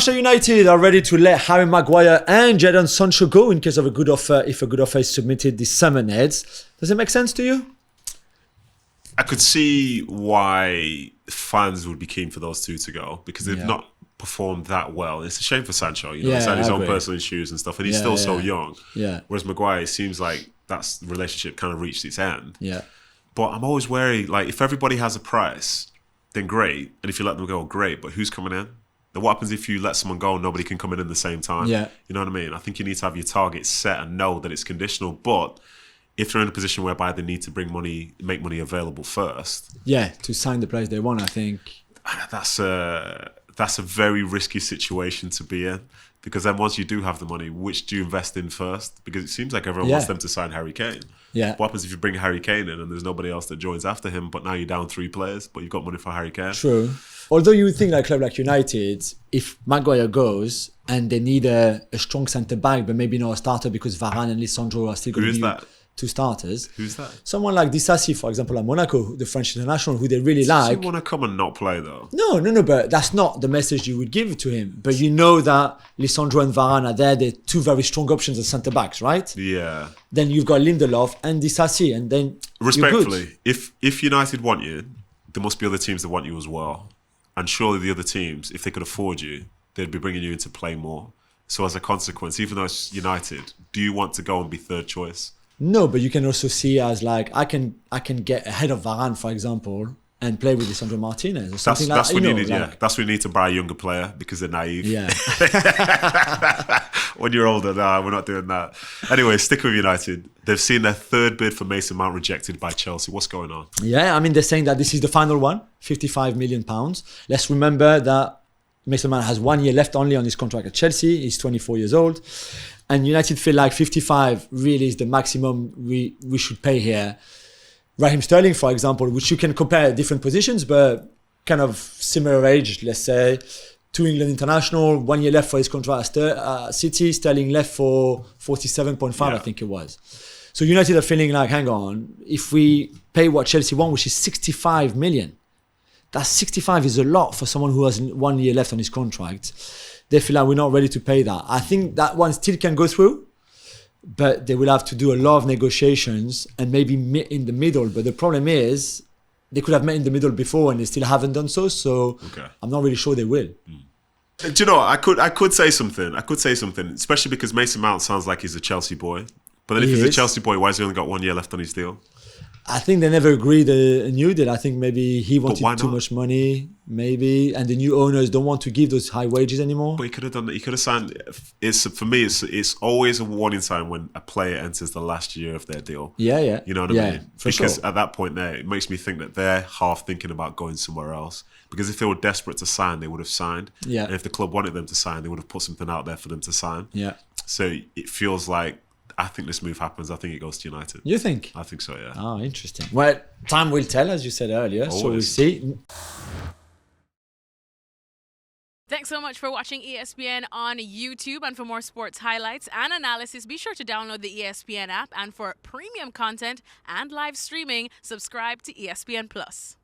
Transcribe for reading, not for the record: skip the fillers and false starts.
Manchester United are ready to let Harry Maguire and Jadon Sancho go in case of a good offer, if a good offer is submitted this summer, Neds. Does it make sense to you? I could see why fans would be keen for those two to go because they've not performed that well. It's a shame for Sancho. You know, he's had his own personal issues and stuff, and he's still so young. Yeah. Whereas Maguire, it seems like the relationship kind of reached its end. Yeah. But I'm always wary, like, if everybody has a price, then great. And if you let them go, great. But who's coming in? Then what happens if you let someone go and nobody can come in the same time? Yeah. You know what I mean? I think you need to have your target set and know that it's conditional. But if they're in a position whereby they need to make money available first. Yeah, to sign the players they want, I think. That's a very risky situation to be in. Because then once you do have the money, which do you invest in first? Because it seems like everyone wants them to sign Harry Kane. Yeah. What happens if you bring Harry Kane in and there's nobody else that joins after him, but now you're down 3 players, but you've got money for Harry Kane? True. Although you would think like a club like United, if Maguire goes and they need a strong centre-back, but maybe not a starter because Varane and Lisandro are still going to be 2 starters. Who's that? Someone like Disasi, for example, at Monaco, the French international, who they really like. You want to come and not play, though? No, but that's not the message you would give to him. But you know that Lisandro and Varane are there. They're 2 very strong options as centre-backs, right? Yeah. Then you've got Lindelof and Disasi, and then respectfully, if United want you, there must be other teams that want you as well. And surely the other teams, if they could afford you, they'd be bringing you in to play more. So as a consequence, even though it's United, do you want to go and be 3rd choice? No, but you can also see as like I can get ahead of Varane, for example, and play with Lisandro Martinez or something that's like when that. you need, that's when you need to buy a younger player because they're naive. Yeah. When you're older, nah, we're not doing that. Anyway, stick with United. They've seen their 3rd bid for Mason Mount rejected by Chelsea. What's going on? Yeah, I mean, they're saying that this is the final one, £55 million. Let's remember that Mason Mount has 1 year left only on his contract at Chelsea. He's 24 years old. And United feel like 55 really is the maximum we should pay here. Raheem Sterling, for example, which you can compare different positions, but kind of similar age, let's say. 2 England international, 1 year left for his contract at City. Sterling left for 47.5, I think it was. So United are feeling like, hang on, if we pay what Chelsea want, which is 65 million, that 65 is a lot for someone who has 1 year left on his contract. They feel like we're not ready to pay that. I think that one still can go through, but they will have to do a lot of negotiations and maybe meet in the middle. But the problem is they could have met in the middle before and they still haven't done so. So I'm not really sure they will. Do you know, I could say something. Especially because Mason Mount sounds like he's a Chelsea boy. But then if he's a Chelsea boy, why has he only got 1 year left on his deal? I think they never agreed a new deal. I think maybe he wanted too much money, maybe, and the new owners don't want to give those high wages anymore. But he could have done. He could have signed. For me, it's always a warning sign when a player enters the last year of their deal. Yeah. You know what I mean? Because at that point, there it makes me think that they're half thinking about going somewhere else. Because if they were desperate to sign, they would have signed. Yeah. And if the club wanted them to sign, they would have put something out there for them to sign. Yeah. So it feels like, I think this move happens. I think it goes to United. You think? I think so, yeah. Oh, interesting. Well, time will tell, as you said earlier. Always. So we'll see. Thanks so much for watching ESPN on YouTube. And for more sports highlights and analysis, be sure to download the ESPN app. And for premium content and live streaming, subscribe to ESPN Plus.